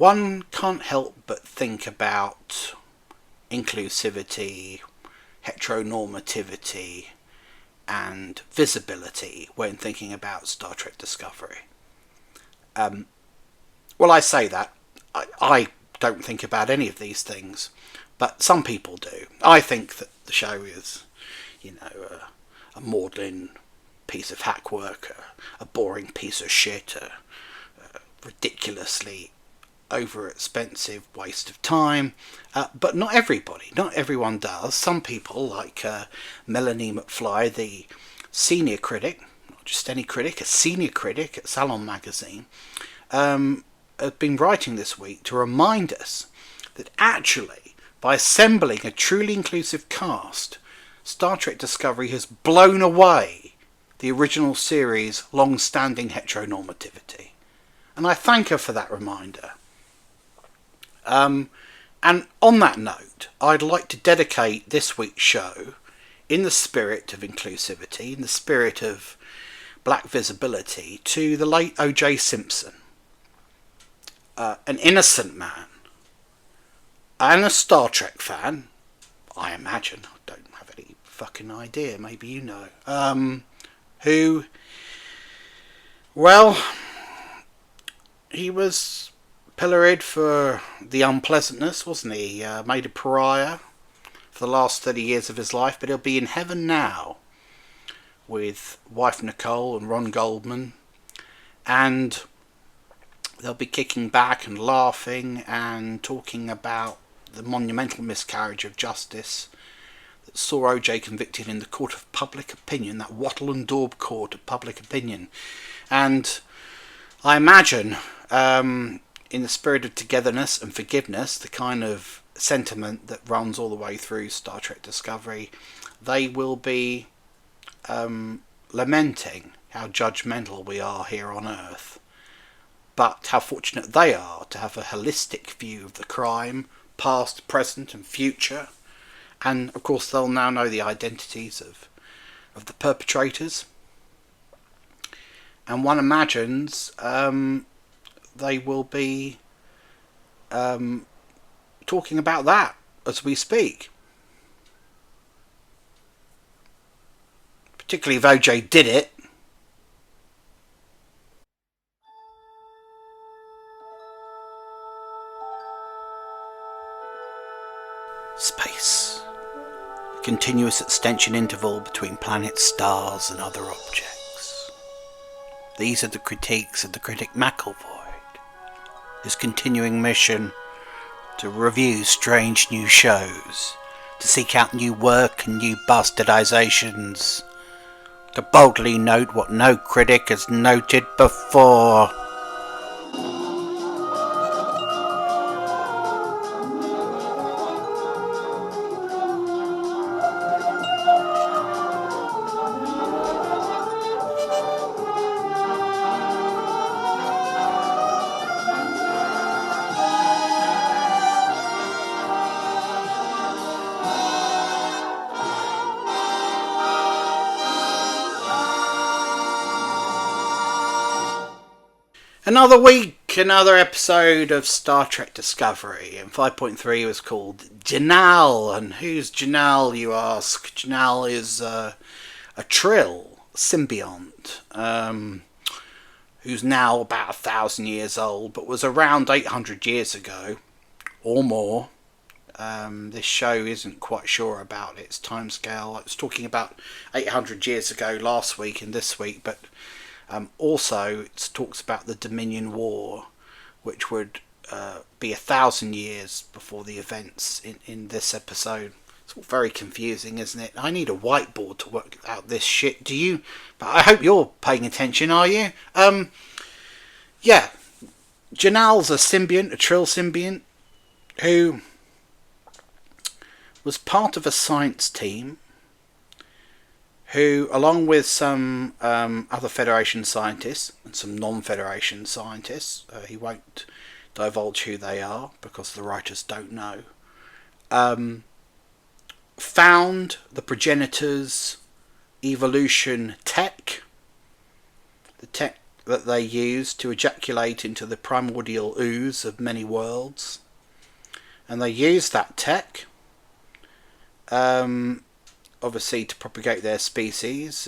one can't help but think about inclusivity, heteronormativity, and visibility when thinking about Star Trek Discovery. Well, I say that. I don't think about any of these things, but some people do. I think that the show is, a maudlin piece of hack work, a boring piece of shit, a ridiculously over-expensive waste of time, but not everyone does. Some people, like Melanie McFly, the senior critic, not just any critic, a senior critic at Salon magazine, have been writing this week to remind us that actually, by assembling a truly inclusive cast, Star Trek Discovery has blown away the original series' long-standing heteronormativity. And I thank her for that reminder. And on that note, I'd like to dedicate this week's show, in the spirit of inclusivity, in the spirit of black visibility, to the late O.J Simpson. An innocent man, and a Star Trek fan, I imagine, I don't have any fucking idea, maybe you know, who, well, he was pilloried for the unpleasantness, wasn't he? Made a pariah for the last 30 years of his life, but he'll be in heaven now with wife Nicole and Ron Goldman, and they'll be kicking back and laughing and talking about the monumental miscarriage of justice that saw OJ convicted in the court of public opinion, that Wattle and Daub court of public opinion. And I imagine, in the spirit of togetherness and forgiveness, the kind of sentiment that runs all the way through Star Trek Discovery, they will be lamenting how judgmental we are here on Earth, but how fortunate they are to have a holistic view of the crime, past, present and future. And of course they'll now know the identities of the perpetrators. And one imagines they will be talking about that as we speak. Particularly if OJ did it. Space. A continuous extension interval between planets, stars and other objects. These are the critiques of the critic McElvoy, his continuing mission to review strange new shows, to seek out new work and new bastardizations, to boldly note what no critic has noted before. Another week, another episode of Star Trek Discovery, and 5.3 was called Janelle. And who's Janelle, you ask? Janelle is a Trill symbiont, who's now about 1,000 years old, but was around 800 years ago, or more. This show isn't quite sure about its timescale. I was talking about 800 years ago last week and this week, but also it talks about the Dominion War, which would be 1,000 years before the events in this episode. It's all very confusing, isn't it? I need a whiteboard to work out this shit. Do you? But I hope you're paying attention, are you? Yeah. Janelle's a symbiont, a Trill symbiont, who was part of a science team who, along with some other Federation scientists and some non-Federation scientists, he won't divulge who they are because the writers don't know, found the progenitors' evolution tech, the tech that they use to ejaculate into the primordial ooze of many worlds. And they use that tech, obviously, to propagate their species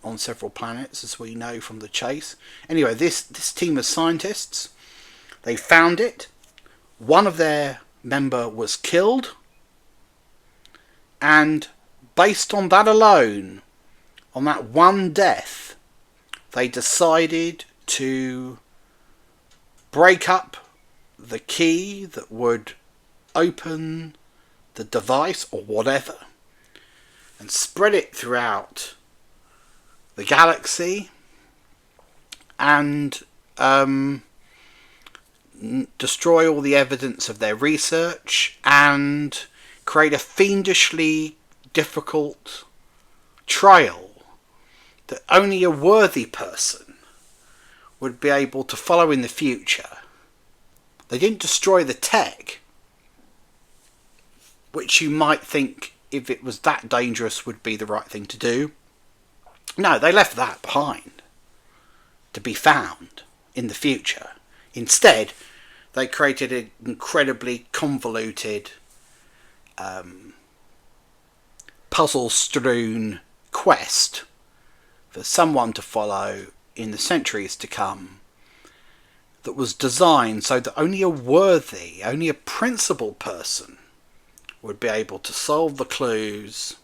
on several planets, as we know from the chase. Anyway, this team of scientists, they found it. One of their member was killed, and based on that alone, on that one death, they decided to break up the key that would open the device or whatever and spread it throughout the galaxy and destroy all the evidence of their research and create a fiendishly difficult trial that only a worthy person would be able to follow in the future. They didn't destroy the tech, which you might think, if it was that dangerous, would be the right thing to do. No, they left that behind to be found in the future. Instead, they created an incredibly convoluted, puzzle-strewn quest for someone to follow in the centuries to come, that was designed so that only a principled person would be able to solve the clues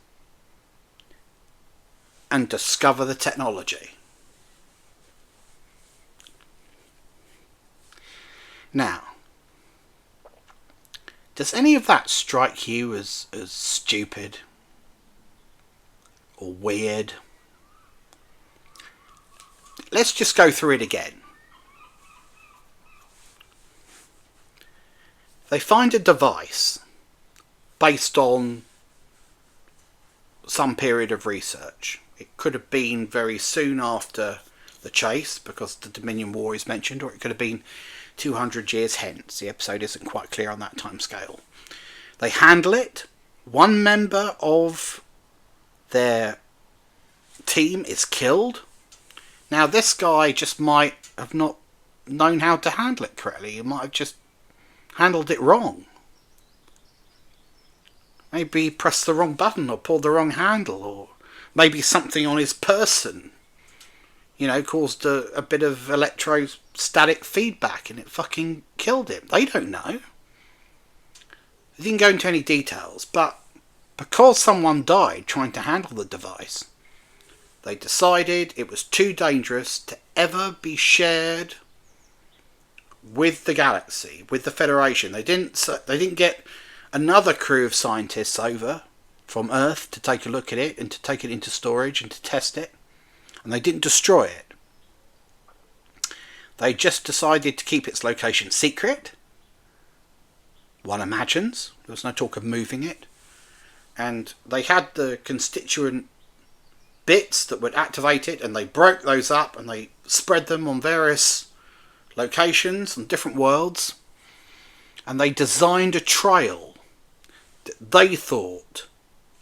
and discover the technology. Now, does any of that strike you as stupid or weird? Let's just go through it again. They find a device based on some period of research. It could have been very soon after the chase, because the Dominion War is mentioned, or it could have been 200 years hence. The episode isn't quite clear on that time scale. They handle it. One member of their team is killed. Now, this guy just might have not known how to handle it correctly. He might have just handled it wrong. Maybe he pressed the wrong button or pulled the wrong handle, or maybe something on his person, caused a bit of electrostatic feedback and it fucking killed him. They don't know. They didn't go into any details, but because someone died trying to handle the device, they decided it was too dangerous to ever be shared with the galaxy, with the Federation. They didn't get another crew of scientists over from Earth to take a look at it and to take it into storage and to test it. And they didn't destroy it. They just decided to keep its location secret. One imagines. There was no talk of moving it. And they had the constituent bits that would activate it, and they broke those up and they spread them on various locations and different worlds. And they designed a trial that they thought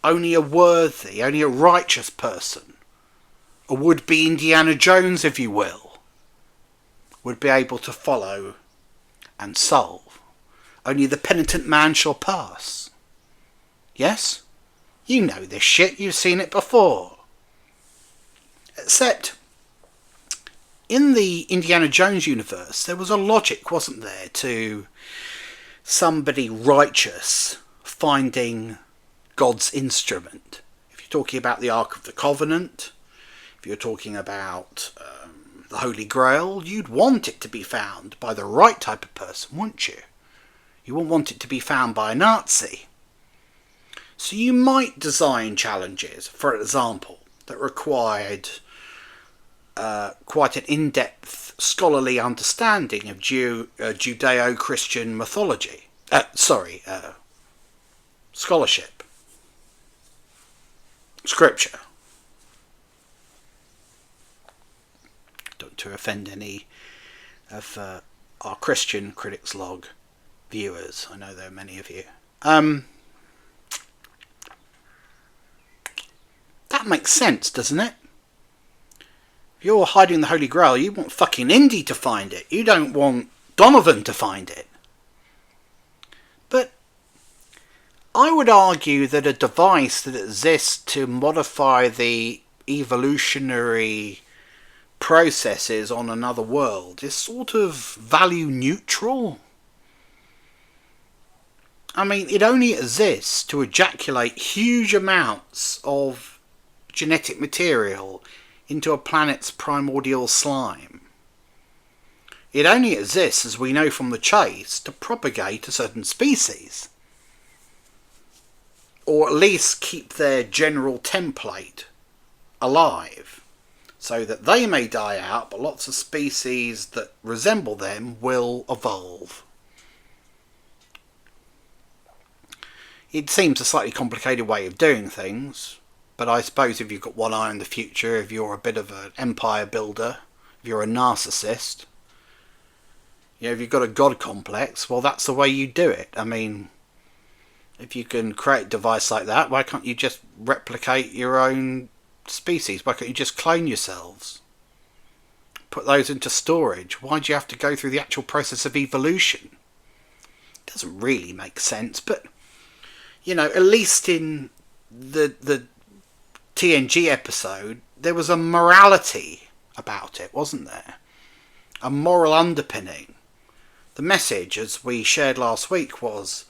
only a righteous person, a would-be Indiana Jones, if you will, would be able to follow and solve. Only the penitent man shall pass. Yes? You know this shit, you've seen it before. Except, in the Indiana Jones universe, there was a logic, wasn't there, to somebody righteous finding God's instrument. If you're talking about the Ark of the Covenant, if you're talking about the Holy Grail, you'd want it to be found by the right type of person, wouldn't you? You wouldn't want it to be found by a Nazi. So you might design challenges, for example, that required quite an in-depth scholarly understanding of Judeo-Christian mythology. Scholarship. Scripture. Don't to offend any of our Christian Critics Log viewers. I know there are many of you. That makes sense, doesn't it? If You're hiding the Holy Grail. You want fucking Indy to find it. You don't want Donovan to find it. But I would argue that a device that exists to modify the evolutionary processes on another world is sort of value neutral. I mean, it only exists to ejaculate huge amounts of genetic material into a planet's primordial slime. It only exists, as we know from the chase, to propagate a certain species. Or at least keep their general template alive, so that they may die out, but lots of species that resemble them will evolve. It seems a slightly complicated way of doing things, but I suppose if you've got one eye on the future, if you're a bit of an empire builder, if you're a narcissist, if you've got a god complex, well, that's the way you do it. I mean, if you can create a device like that, why can't you just replicate your own species? Why can't you just clone yourselves? Put those into storage? Why do you have to go through the actual process of evolution? It doesn't really make sense, but, at least in the TNG episode, there was a morality about it, wasn't there? A moral underpinning. The message, as we shared last week, was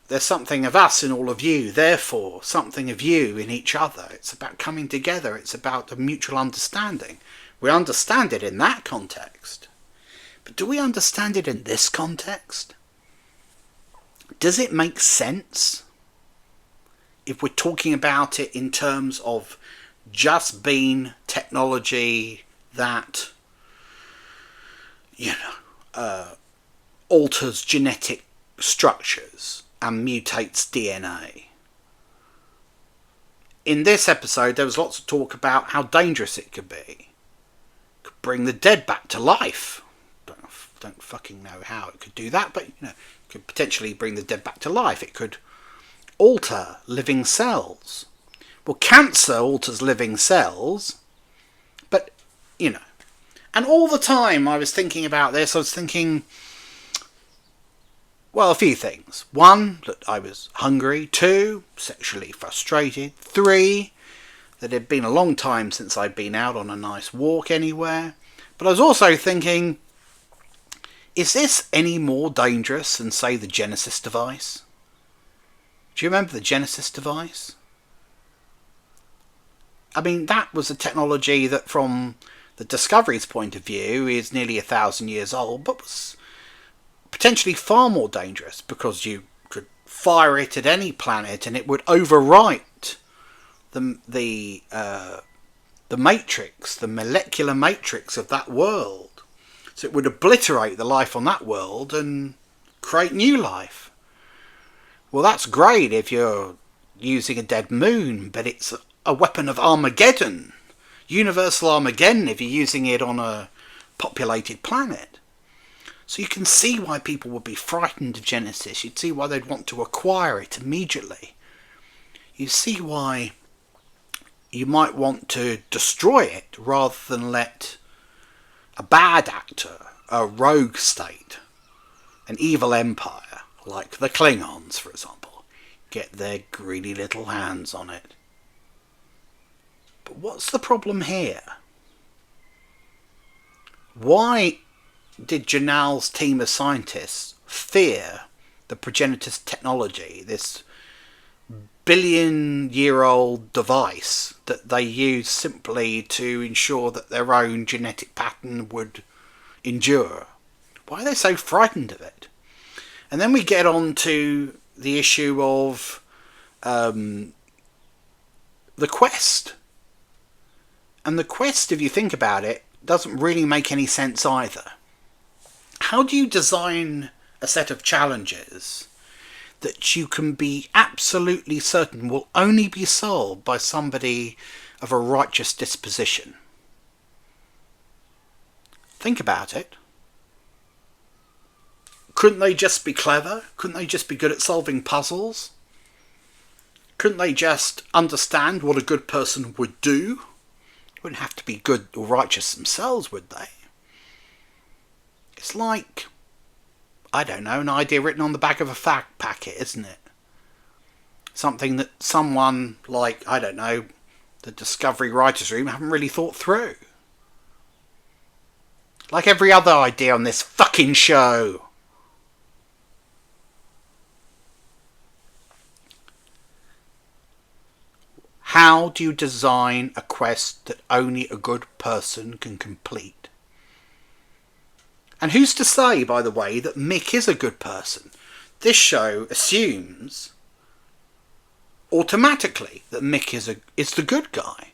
there's something of us in all of you, therefore something of you in each other. It's about coming together. It's about a mutual understanding. We understand it in that context. But do we understand it in this context? Does it make sense if we're talking about it in terms of just being technology that, alters genetic structures and mutates DNA? In this episode, there was lots of talk about how dangerous it could be. It could bring the dead back to life. Don't fucking know how it could do that, but it could potentially bring the dead back to life. It could alter living cells. Well, cancer alters living cells, but and all the time I was thinking about this, I was thinking, well, a few things. 1, that I was hungry. 2, sexually frustrated. 3, that it had been a long time since I'd been out on a nice walk anywhere. But I was also thinking, is this any more dangerous than, say, the Genesis device? Do you remember the Genesis device? I mean, that was a technology that, from the Discovery's point of view, is nearly 1,000 years old, but was potentially far more dangerous because you could fire it at any planet and it would overwrite the matrix, the molecular matrix of that world. So it would obliterate the life on that world and create new life. Well, that's great if you're using a dead moon, but it's a weapon of Armageddon. Universal Armageddon if you're using it on a populated planet. So you can see why people would be frightened of Genesis. You'd see why they'd want to acquire it immediately. You see why you might want to destroy it rather than let a bad actor, a rogue state, an evil empire, like the Klingons, for example, get their greedy little hands on it. But what's the problem here? Why did Janelle's team of scientists fear the progenitus technology, this billion-year-old device that they used simply to ensure that their own genetic pattern would endure? Why are they so frightened of it? And then we get on to the issue of the quest. And the quest, if you think about it, doesn't really make any sense either. How do you design a set of challenges that you can be absolutely certain will only be solved by somebody of a righteous disposition? Think about it. Couldn't they just be clever? Couldn't they just be good at solving puzzles? Couldn't they just understand what a good person would do? wouldn't have to be good or righteous themselves, would they? It's like, I don't know, an idea written on the back of a fact packet, isn't it? Something that someone like, I don't know, the Discovery Writers' Room haven't really thought through. Like every other idea on this fucking show. How do you design a quest that only a good person can complete? And who's to say, by the way, that Mick is a good person? This show assumes automatically that Mick is the good guy.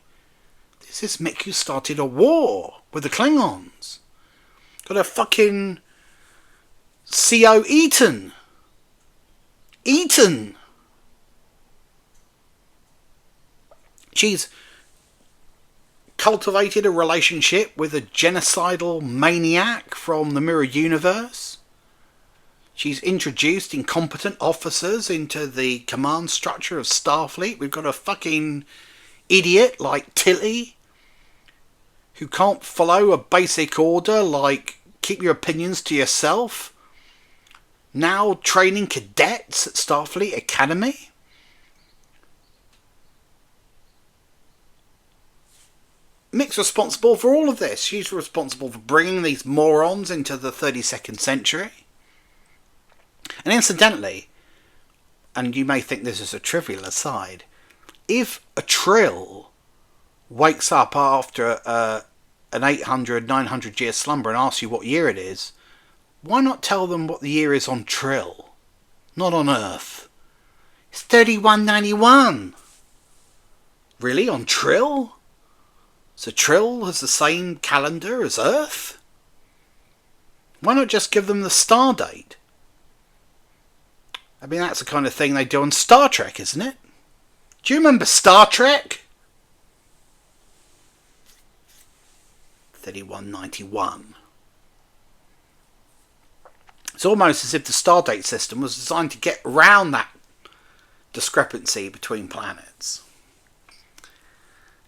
This is Mick who started a war with the Klingons. Got a fucking CO eaten. She's cultivated a relationship with a genocidal maniac from the Mirror Universe. She's introduced incompetent officers into the command structure of Starfleet. We've got a fucking idiot like Tilly who can't follow a basic order like keep your opinions to yourself. Now training cadets at Starfleet Academy. Mick's responsible for all of this. She's responsible for bringing these morons into the 32nd century. And incidentally, and you may think this is a trivial aside, if a Trill wakes up after an 800, 900 year slumber and asks you what year it is, why not tell them what the year is on Trill? Not on Earth. It's 3191. Really? On Trill? So Trill has the same calendar as Earth? Why not just give them the star date? I mean, that's the kind of thing they do on Star Trek, isn't it? Do you remember Star Trek? 3191. It's almost as if the stardate system was designed to get around that discrepancy between planets.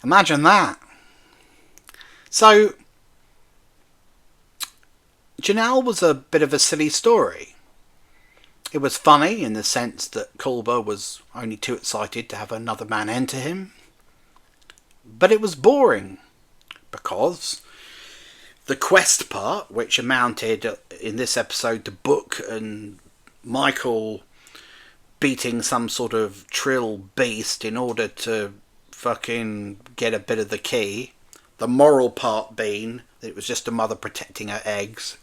Imagine that. So, Janelle was a bit of a silly story. It was funny in the sense that Culber was only too excited to have another man enter him. But it was boring, because the quest part, which amounted in this episode to Book and Michael beating some sort of Trill beast in order to fucking get a bit of the key. The moral part being that it was just a mother protecting her eggs.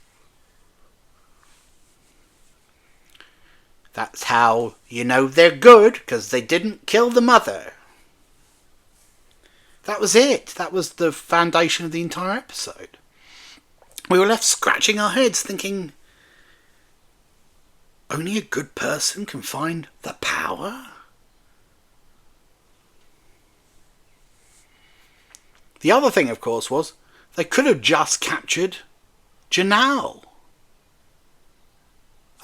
That's how you know they're good, because they didn't kill the mother. That was it. That was the foundation of the entire episode. We were left scratching our heads thinking, only a good person can find the power? The other thing, of course, was they could have just captured Janelle.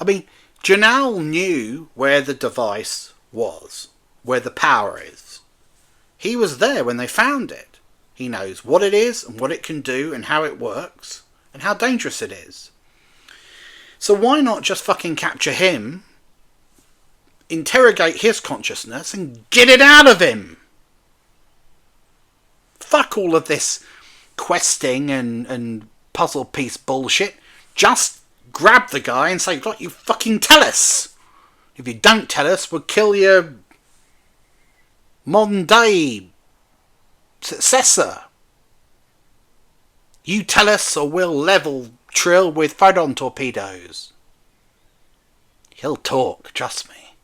I mean, Janelle knew where the device was, where the power is. He was there when they found it. He knows what it is and what it can do and how it works and how dangerous it is. So why not just fucking capture him, interrogate his consciousness and get it out of him? Fuck all of this questing and puzzle piece bullshit. Just grab the guy and say, look, you fucking tell us. If you don't tell us, we'll kill your modern day successor. You tell us or we'll level Trill with photon torpedoes. He'll talk, trust me.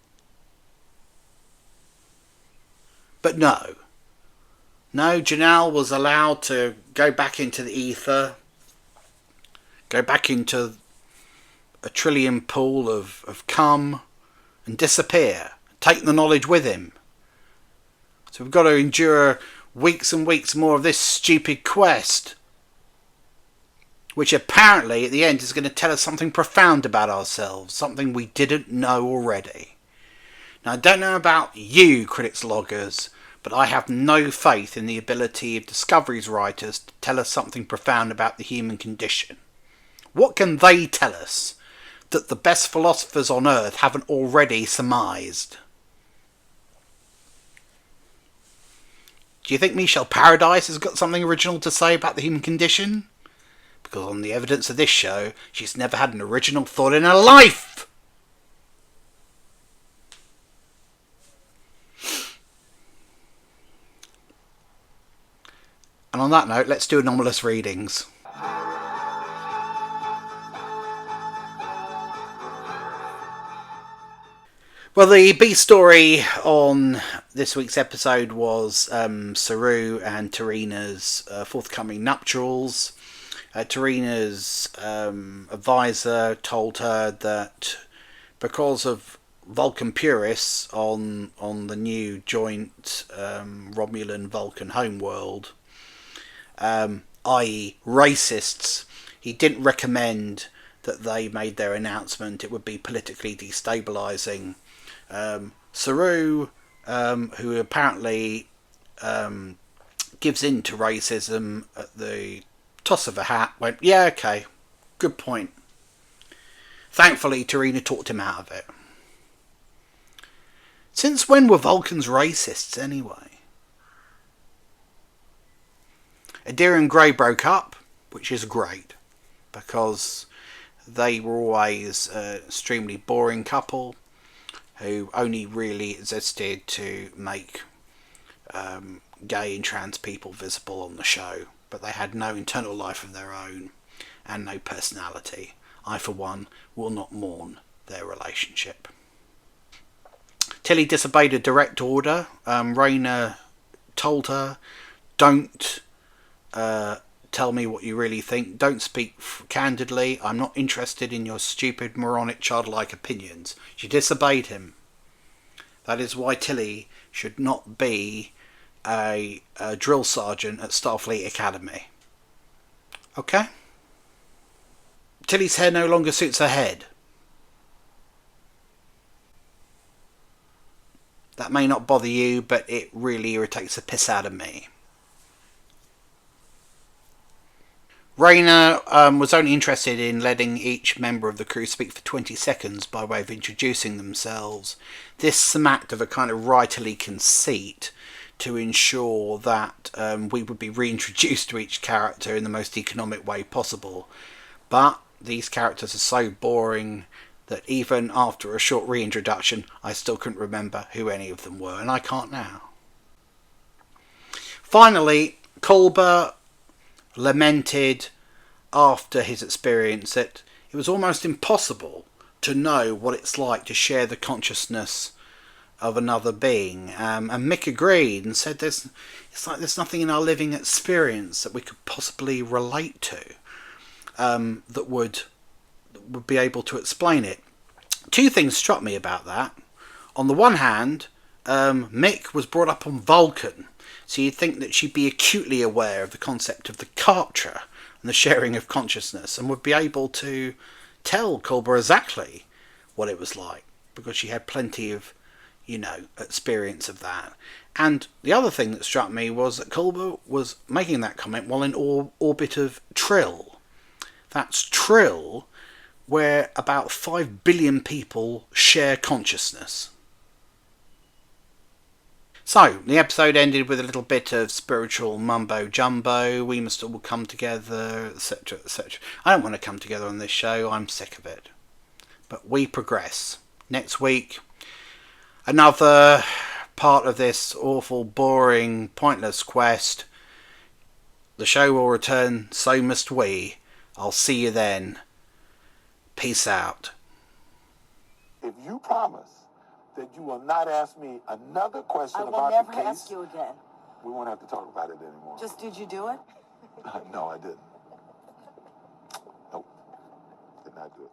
But no. No, Janelle was allowed to go back into the ether, go back into a trillion pool of cum and disappear. Take the knowledge with him. So we've got to endure weeks and weeks more of this stupid quest, which apparently at the end is going to tell us something profound about ourselves, something we didn't know already. Now, I don't know about you, critics loggers, but I have no faith in the ability of Discovery's writers to tell us something profound about the human condition. What can they tell us that the best philosophers on Earth haven't already surmised? Do you think Michelle Paradise has got something original to say about the human condition? Because on the evidence of this show, she's never had an original thought in her life! And on that note, let's do anomalous readings. Well, the B story on this week's episode was Saru and Tarina's forthcoming nuptials. Tarina's advisor told her that because of Vulcan purists on the new joint Romulan-Vulcan homeworld, i.e. racists, he didn't recommend that they made their announcement. It would be politically destabilising. Saru, who apparently gives in to racism at the toss of a hat, went, yeah, okay, good point. Thankfully, Tarina talked him out of it. Since when were Vulcans racists anyway? Adira and Grey broke up, which is great, because they were always an extremely boring couple who only really existed to make gay and trans people visible on the show, but they had no internal life of their own and no personality. I, for one, will not mourn their relationship. Tilly disobeyed a direct order. Rayna told her, don't tell me what you really think. Don't speak candidly. I'm not interested in your stupid, moronic, childlike opinions. She disobeyed him. That is why Tilly should not be a drill sergeant at Starfleet Academy. Okay? Tilly's hair no longer suits her head. That may not bother you, but it really irritates the piss out of me. Rayna was only interested in letting each member of the crew speak for 20 seconds by way of introducing themselves. This smacked of a kind of writerly conceit to ensure that we would be reintroduced to each character in the most economic way possible. But these characters are so boring that even after a short reintroduction, I still couldn't remember who any of them were, and I can't now. Finally, Culber lamented after his experience that it was almost impossible to know what it's like to share the consciousness of another being. And Mick agreed and said it's like there's nothing in our living experience that we could possibly relate to that would be able to explain it. Two things struck me about that. On the one hand, Mick was brought up on Vulcan, so you'd think that she'd be acutely aware of the concept of the Kartra and the sharing of consciousness, and would be able to tell Culber exactly what it was like, because she had plenty of, experience of that. And the other thing that struck me was that Culber was making that comment while in orbit of Trill. That's Trill, where about 5 billion people share consciousness. So, the episode ended with a little bit of spiritual mumbo-jumbo. We must all come together, etc., etc. I don't want to come together on this show. I'm sick of it. But we progress. Next week, another part of this awful, boring, pointless quest. The show will return, so must we. I'll see you then. Peace out. If you promise that you will not ask me another question about the case... I will never ask you again. We won't have to talk about it anymore. Just did you do it? No, I didn't. Nope. Did not do it.